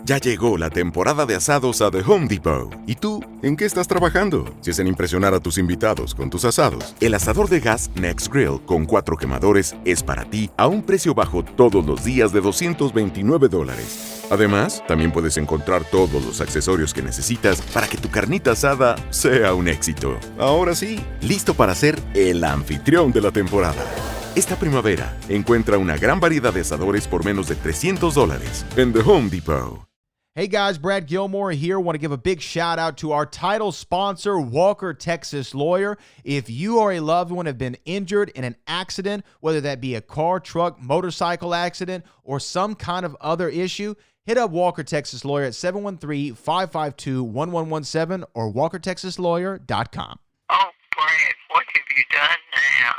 Ya llegó la temporada de asados a The Home Depot. ¿Y tú, en qué estás trabajando? Si es en impresionar a tus invitados con tus asados, el asador de gas Next Grill con 4 quemadores es para ti a un precio bajo todos los días de $229. Además, también puedes encontrar todos los accesorios que necesitas para que tu carnita asada sea un éxito. Ahora sí, listo para ser el anfitrión de la temporada. Esta primavera, encuentra una gran variedad de asadores por menos de $300 en The Home Depot. Hey guys, Brad Gilmore here. Want to give a big shout out to our title sponsor, Walker Texas Lawyer. If you or a loved one have been injured in an accident, whether that be a car, truck, motorcycle accident, or some kind of other issue, hit up Walker Texas Lawyer at 713-552-1117 or walkertexaslawyer.com. Oh, Brad, what have you done now?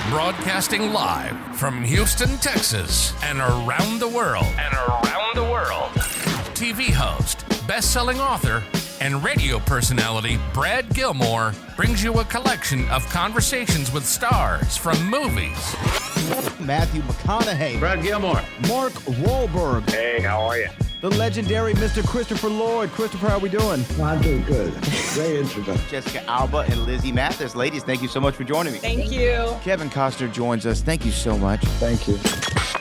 Broadcasting live from Houston, Texas, and around the world. TV host, best-selling author, and radio personality Brad Gilmore brings you a collection of conversations with stars from movies. Matthew McConaughey. Brad Gilmore. Mark Wahlberg. Hey, how are you? The legendary Mr. Christopher Lloyd. Christopher, how we doing? I'm doing good. Great introduction. Jessica Alba and Lizzie Mathis. Ladies, thank you so much for joining me. Thank you. Kevin Costner joins us. Thank you so much. Thank you.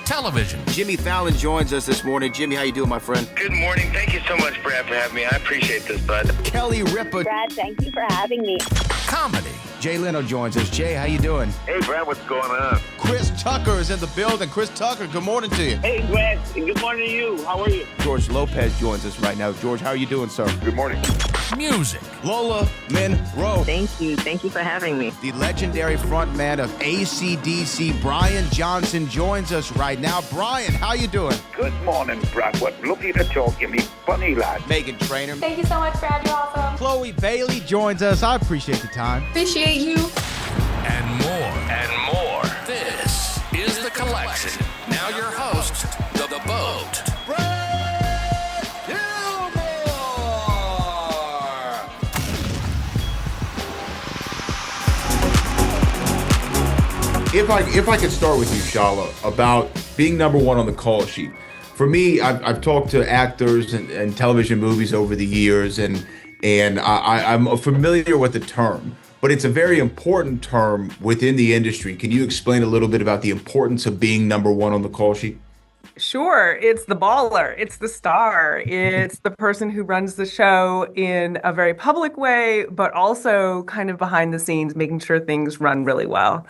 Television. Jimmy Fallon joins us this morning. Jimmy, how you doing, my friend? Good morning. Thank you so much, Brad, for having me. I appreciate this, bud. Kelly Ripa. Brad, thank you for having me. Comedy. Jay Leno joins us. Jay, how you doing? Hey, Brad, what's going on? Chris Tucker is in the building. Chris Tucker, good morning to you. Hey, Brad. Good morning to you. How are you? George Lopez joins us right now. George, how are you doing, sir? Good morning. Music. Lola Monroe. Thank you. Thank you for having me. The legendary frontman of AC/DC, Brian Johnson, joins us right now. Brian, how you doing? Good morning, Brad. What lovely to talk to me. Funny lad. Megan Trainor. Thank you so much, Brad. You're awesome. Chloe Bailey joins us. I appreciate the time. Appreciate you. And more. This is The Collection. Now your host, The Boat. Brad Gilmore! If I could start with you, Shola, about being number one on the call sheet. For me, I've talked to actors and television movies over the years, and I'm familiar with the term, but it's a very important term within the industry. Can you explain a little bit about the importance of being number one on the call sheet? Sure. It's the baller. It's the star. It's the person who runs the show in a very public way, but also kind of behind the scenes, making sure things run really well.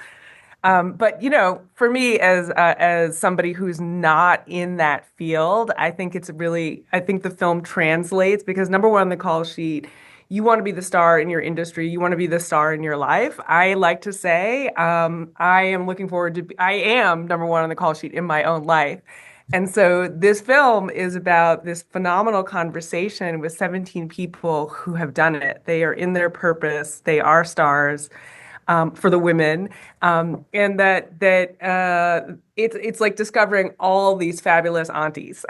But, you know, for me as somebody who's not in that field, I think the film translates because number one on the call sheet, you want to be the star in your industry. You want to be the star in your life. I like to say I am number one on the call sheet in my own life. And so this film is about this phenomenal conversation with 17 people who have done it. They are in their purpose. They are stars. For the women, and it's like discovering all these fabulous aunties.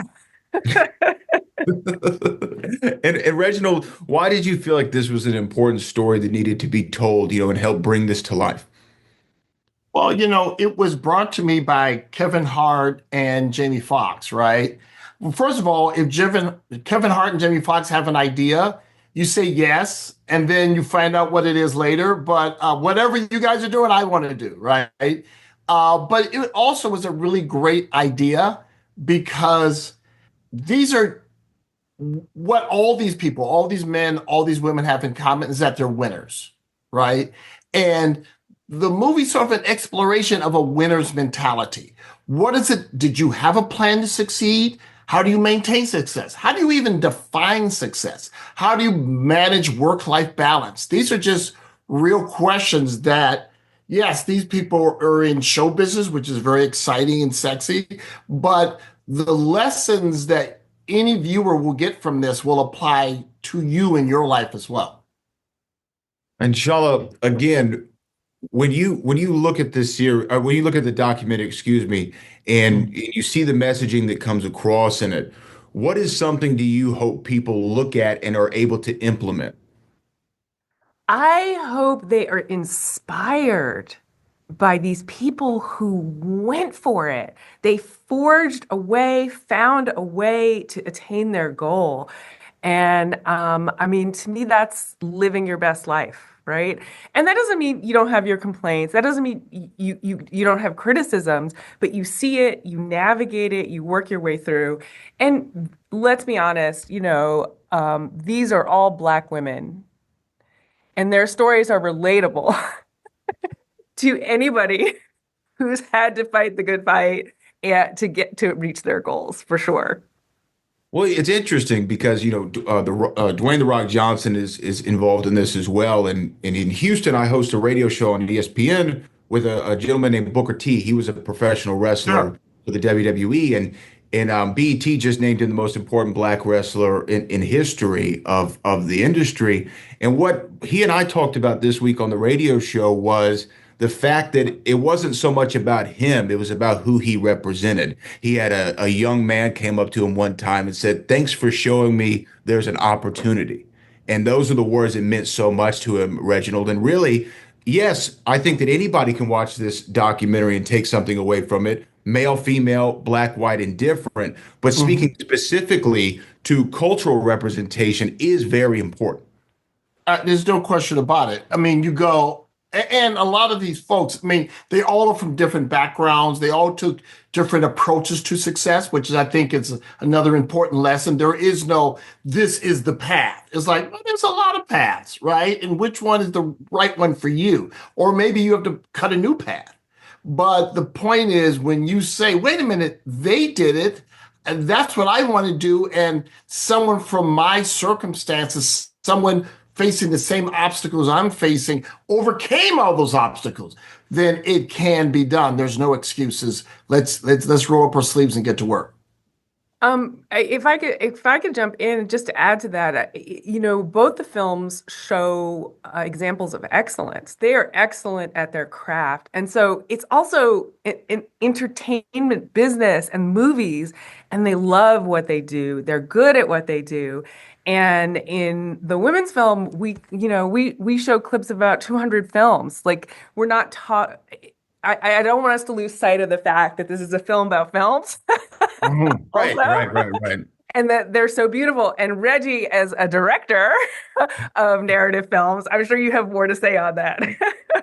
And Reginald, why did you feel like this was an important story that needed to be told, and help bring this to life? Well, it was brought to me by Kevin Hart and Jamie Foxx, right? Well, first of all, if Kevin Hart and Jamie Foxx have an idea, you say yes, and then you find out what it is later. But whatever you guys are doing, I want to do, right? But it also was a really great idea because these are what all these people, all these men, all these women have in common is that they're winners, right? And the movie's sort of an exploration of a winner's mentality. What is it? Did you have a plan to succeed? How do you maintain success? How do you even define success? How do you manage work-life balance? These are just real questions that, yes, these people are in show business, which is very exciting and sexy, but the lessons that any viewer will get from this will apply to you in your life as well. And Shola, again, when you look at this here, when you look at the documentary, and you see the messaging that comes across in it, what is something do you hope people look at and are able to implement? I hope they are inspired by these people who went for it. They forged a way, found a way to attain their goal. And I mean, to me, that's living your best life, right? And that doesn't mean you don't have your complaints. That doesn't mean you don't have criticisms, but you see it, you navigate it, you work your way through. And let's be honest, these are all Black women, and their stories are relatable to anybody who's had to fight the good fight and to reach their goals, for sure. Well, it's interesting because Dwayne "The Rock" Johnson is involved in this as well, and in Houston, I host a radio show on ESPN with a gentleman named Booker T. He was a professional wrestler for the WWE, and BET just named him the most important Black wrestler in history of the industry. And what he and I talked about this week on the radio show was the fact that it wasn't so much about him, it was about who he represented. He had a young man came up to him one time and said, "Thanks for showing me there's an opportunity." And those are the words that meant so much to him, Reginald. And really, yes, I think that anybody can watch this documentary and take something away from it, male, female, Black, white, indifferent. But speaking specifically to cultural representation is very important. There's no question about it. I mean, you go, and a lot of these folks, I mean, they all are from different backgrounds. They all took different approaches to success, which is, I think, is another important lesson. There is no, this is the path. It's like, well, there's a lot of paths, right? And which one is the right one for you? Or maybe you have to cut a new path. But the point is, when you say, wait a minute, they did it, and that's what I want to do, and someone from my circumstances, someone facing the same obstacles I'm facing, overcame all those obstacles, then it can be done. There's no excuses. Let's roll up our sleeves and get to work. If I could jump in just to add to that, both the films show examples of excellence. They are excellent at their craft. And so it's also an entertainment business and movies, and they love what they do. They're good at what they do. And in the women's film, we show clips of about 200 films. Like, we're not taught. I don't want us to lose sight of the fact that this is a film about films. Right. And that they're so beautiful. And Reggie, as a director of narrative films, I'm sure you have more to say on that.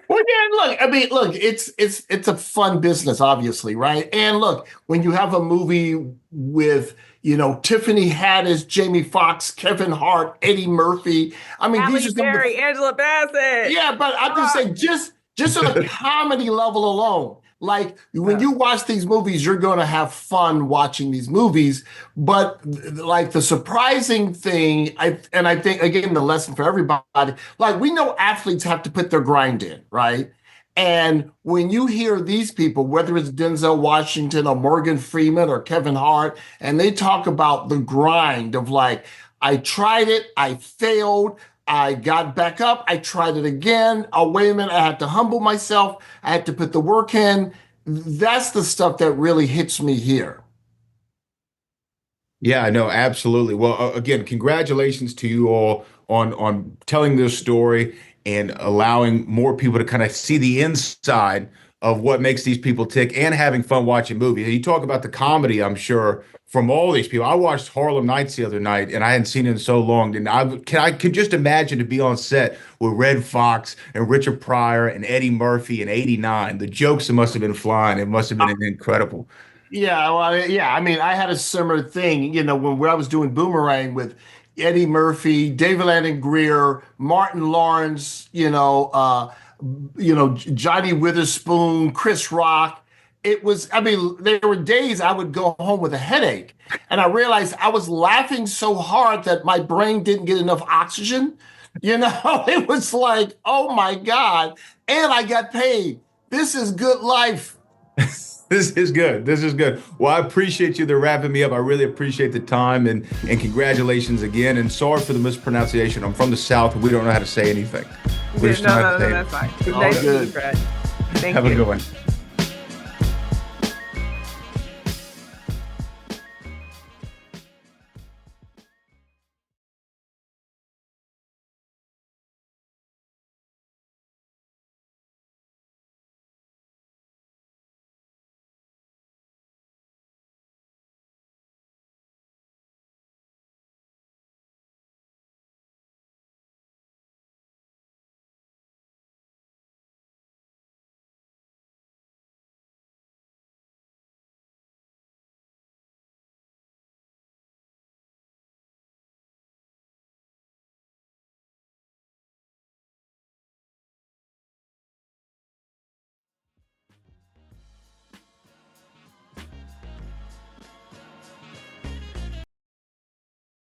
Well, yeah, look, it's a fun business, obviously, right? And look, when you have a movie with, Tiffany Haddish, Jamie Foxx, Kevin Hart, Eddie Murphy. I mean, Halle these are some of Berry, Angela Bassett. Yeah, but I'm just saying, just on a comedy level alone, like when you watch these movies, you're going to have fun watching these movies. But like the surprising thing, I think, again, the lesson for everybody, like we know athletes have to put their grind in, right? And when you hear these people, whether it's Denzel Washington or Morgan Freeman or Kevin Hart, and they talk about the grind of like, I tried it, I failed, I got back up, I tried it again. Oh, wait a minute, I had to humble myself. I had to put the work in. That's the stuff that really hits me here. Yeah, no, absolutely. Well, again, congratulations to you all on telling this story and allowing more people to kind of see the inside of what makes these people tick and having fun watching movies. And you talk about the comedy, I'm sure, from all these people. I watched Harlem Nights the other night, and I hadn't seen it in so long. And I could just imagine to be on set with Red Fox and Richard Pryor and Eddie Murphy in '89. The jokes that must have been flying. It must have been incredible. Yeah, well, yeah. I mean, I had a similar thing, when I was doing Boomerang with Eddie Murphy, David Landon Greer, Martin Lawrence, Johnny Witherspoon, Chris Rock. It was, there were days I would go home with a headache, and I realized I was laughing so hard that my brain didn't get enough oxygen. It was like, oh my God. And I got paid. This is good life. This is good. Well, I appreciate you. They're wrapping me up. I really appreciate the time, and congratulations again. And sorry for the mispronunciation. I'm from the South, and we don't know how to say anything. No, that's fine. Nice to meet you, Brad. Thank you. Have a good one.